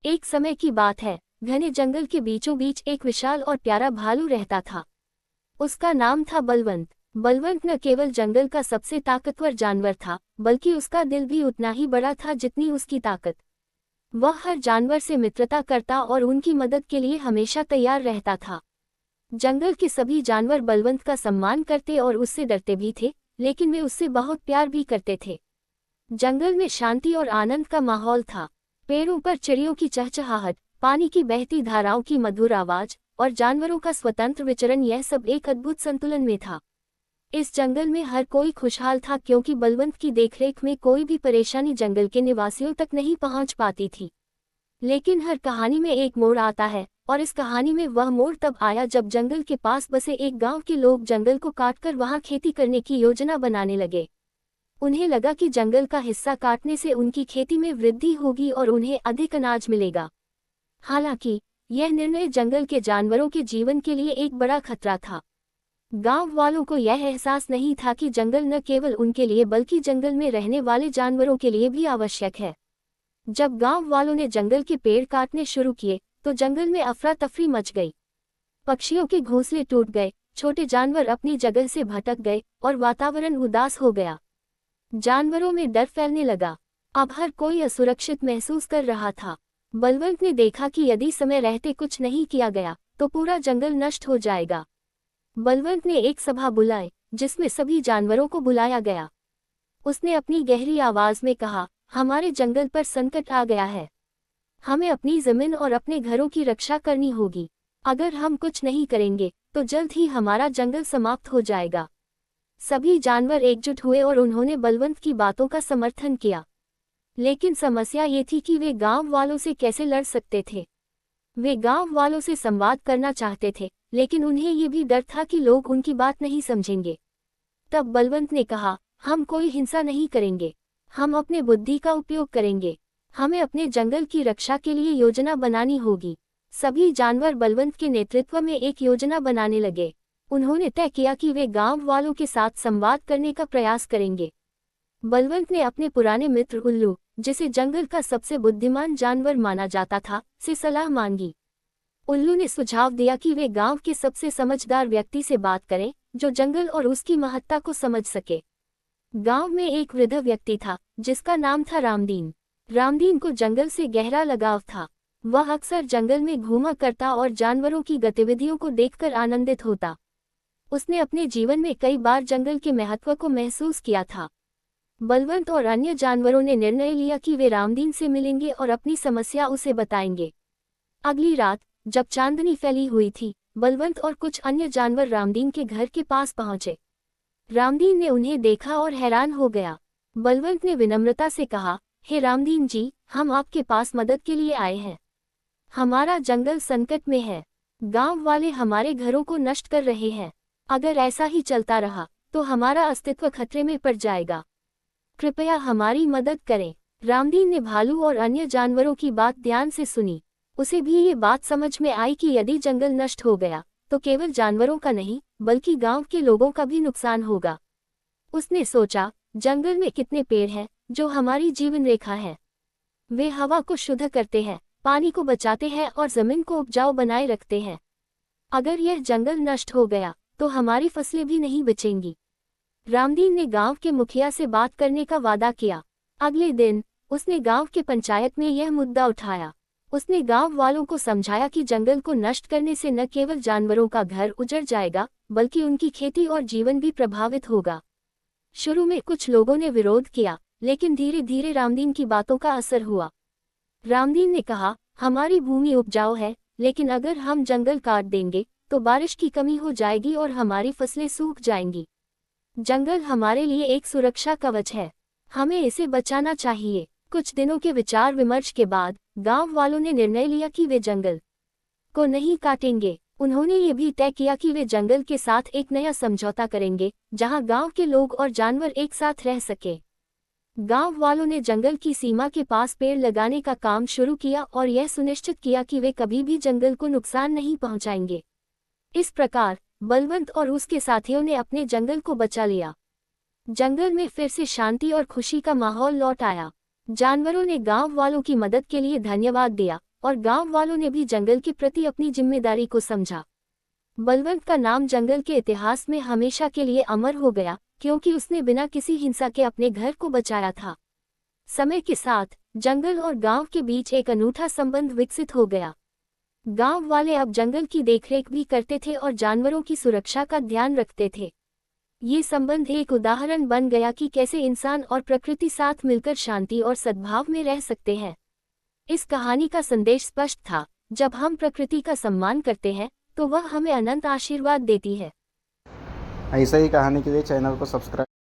एक समय की बात है, घने जंगल के बीचों बीच एक विशाल और प्यारा भालू रहता था। उसका नाम था बलवंत। बलवंत न केवल जंगल का सबसे ताकतवर जानवर था, बल्कि उसका दिल भी उतना ही बड़ा था जितनी उसकी ताकत। वह हर जानवर से मित्रता करता और उनकी मदद के लिए हमेशा तैयार रहता था। जंगल के सभी जानवर बलवंत का सम्मान करते और उससे डरते भी थे, लेकिन वे उससे बहुत प्यार भी करते थे। जंगल में शांति और आनंद का माहौल था। पेड़ों पर चिड़ियों की चहचहाहट, पानी की बहती धाराओं की मधुर आवाज और जानवरों का स्वतंत्र विचरण, यह सब एक अद्भुत संतुलन में था। इस जंगल में हर कोई खुशहाल था, क्योंकि बलवंत की देखरेख में कोई भी परेशानी जंगल के निवासियों तक नहीं पहुंच पाती थी। लेकिन हर कहानी में एक मोड़ आता है, और इस कहानी में वह मोड़ तब आया जब जंगल के पास बसे एक गांव के लोग जंगल को काटकर वहां खेती करने की योजना बनाने लगे। उन्हें लगा कि जंगल का हिस्सा काटने से उनकी खेती में वृद्धि होगी और उन्हें अधिक अनाज मिलेगा। हालांकि यह निर्णय जंगल के जानवरों के जीवन के लिए एक बड़ा खतरा था। गांव वालों को यह एहसास नहीं था कि जंगल न केवल उनके लिए बल्कि जंगल में रहने वाले जानवरों के लिए भी आवश्यक है। जब गांव वालों ने जंगल के पेड़ काटने शुरू किए, तो जंगल में अफरा तफरी मच गई। पक्षियों के घोंसले टूट गए, छोटे जानवर अपनी जगह से भटक गए और वातावरण उदास हो गया। जानवरों में डर फैलने लगा। अब हर कोई असुरक्षित महसूस कर रहा था। बलवंत ने देखा कि यदि समय रहते कुछ नहीं किया गया, तो पूरा जंगल नष्ट हो जाएगा। बलवंत ने एक सभा बुलाई, जिसमें सभी जानवरों को बुलाया गया। उसने अपनी गहरी आवाज में कहा, हमारे जंगल पर संकट आ गया है। हमें अपनी जमीन और अपने घरों की रक्षा करनी होगी। अगर हम कुछ नहीं करेंगे, तो जल्द ही हमारा जंगल समाप्त हो जाएगा। सभी जानवर एकजुट हुए और उन्होंने बलवंत की बातों का समर्थन किया। लेकिन समस्या ये थी कि वे गांव वालों से कैसे लड़ सकते थे। वे गांव वालों से संवाद करना चाहते थे, लेकिन उन्हें ये भी डर था कि लोग उनकी बात नहीं समझेंगे। तब बलवंत ने कहा, हम कोई हिंसा नहीं करेंगे। हम अपने बुद्धि का उपयोग करेंगे। हमें अपने जंगल की रक्षा के लिए योजना बनानी होगी। सभी जानवर बलवंत के नेतृत्व में एक योजना बनाने लगे। उन्होंने तय किया कि वे गांव वालों के साथ संवाद करने का प्रयास करेंगे। बलवंत ने अपने पुराने मित्र उल्लू, जिसे जंगल का सबसे बुद्धिमान जानवर माना जाता था, से सलाह मांगी। उल्लू ने सुझाव दिया कि वे गांव के सबसे समझदार व्यक्ति से बात करें, जो जंगल और उसकी महत्ता को समझ सके। गांव में एक वृद्ध व्यक्ति था, जिसका नाम था रामदीन। रामदीन को जंगल से गहरा लगाव था। वह अक्सर जंगल में घूमा करता और जानवरों की गतिविधियों को देखकर आनंदित होता। उसने अपने जीवन में कई बार जंगल के महत्व को महसूस किया था। बलवंत और अन्य जानवरों ने निर्णय लिया कि वे रामदीन से मिलेंगे और अपनी समस्या उसे बताएंगे। अगली रात, जब चांदनी फैली हुई थी, बलवंत और कुछ अन्य जानवर रामदीन के घर के पास पहुंचे। रामदीन ने उन्हें देखा और हैरान हो गया। बलवंत ने विनम्रता से कहा, हे रामदीन जी, हम आपके पास मदद के लिए आए हैं। हमारा जंगल संकट में है। गांव वाले हमारे घरों को नष्ट कर रहे हैं। अगर ऐसा ही चलता रहा, तो हमारा अस्तित्व खतरे में पड़ जाएगा। कृपया हमारी मदद करें। रामदीन ने भालू और अन्य जानवरों की बात ध्यान से सुनी। उसे भी ये बात समझ में आई कि यदि जंगल नष्ट हो गया, तो केवल जानवरों का नहीं, बल्कि गांव के लोगों का भी नुकसान होगा। उसने सोचा, जंगल में कितने पेड़ हैं, जो हमारी जीवन रेखा है। वे हवा को शुद्ध करते हैं, पानी को बचाते हैं और जमीन को उपजाऊ बनाए रखते हैं। अगर यह जंगल नष्ट हो गया, तो हमारी फसलें भी नहीं बचेंगी। रामदीन ने गांव के मुखिया से बात करने का वादा किया। अगले दिन उसने गांव के पंचायत में यह मुद्दा उठाया। उसने गांव वालों को समझाया कि जंगल को नष्ट करने से न केवल जानवरों का घर उजड़ जाएगा, बल्कि उनकी खेती और जीवन भी प्रभावित होगा। शुरू में कुछ लोगों ने विरोध किया, लेकिन धीरे धीरे रामदीन की बातों का असर हुआ। रामदीन ने कहा, हमारी भूमि उपजाऊ है, लेकिन अगर हम जंगल काट देंगे, तो बारिश की कमी हो जाएगी और हमारी फसलें सूख जाएंगी। जंगल हमारे लिए एक सुरक्षा कवच है। हमें इसे बचाना चाहिए। कुछ दिनों के विचार विमर्श के बाद गांव वालों ने निर्णय लिया कि वे जंगल को नहीं काटेंगे। उन्होंने ये भी तय किया कि वे जंगल के साथ एक नया समझौता करेंगे, जहां गांव के लोग और जानवर एक साथ रह सके। गांव वालों ने जंगल की सीमा के पास पेड़ लगाने का काम शुरू किया और यह सुनिश्चित किया कि वे कभी भी जंगल को नुकसान नहीं पहुंचाएंगे। इस प्रकार बलवंत और उसके साथियों ने अपने जंगल को बचा लिया। जंगल में फिर से शांति और खुशी का माहौल लौट आया। जानवरों ने गांव वालों की मदद के लिए धन्यवाद दिया, और गांव वालों ने भी जंगल के प्रति अपनी जिम्मेदारी को समझा। बलवंत का नाम जंगल के इतिहास में हमेशा के लिए अमर हो गया, क्योंकि उसने बिना किसी हिंसा के अपने घर को बचाया था। समय के साथ जंगल और गांव के बीच एक अनूठा संबंध विकसित हो गया। गांव वाले अब जंगल की देखरेख भी करते थे और जानवरों की सुरक्षा का ध्यान रखते थे। ये संबंध एक उदाहरण बन गया कि कैसे इंसान और प्रकृति साथ मिलकर शांति और सद्भाव में रह सकते हैं। इस कहानी का संदेश स्पष्ट था, जब हम प्रकृति का सम्मान करते हैं तो वह हमें अनंत आशीर्वाद देती है। ऐसा ही कहानी के लिए चैनल को सब्सक्राइब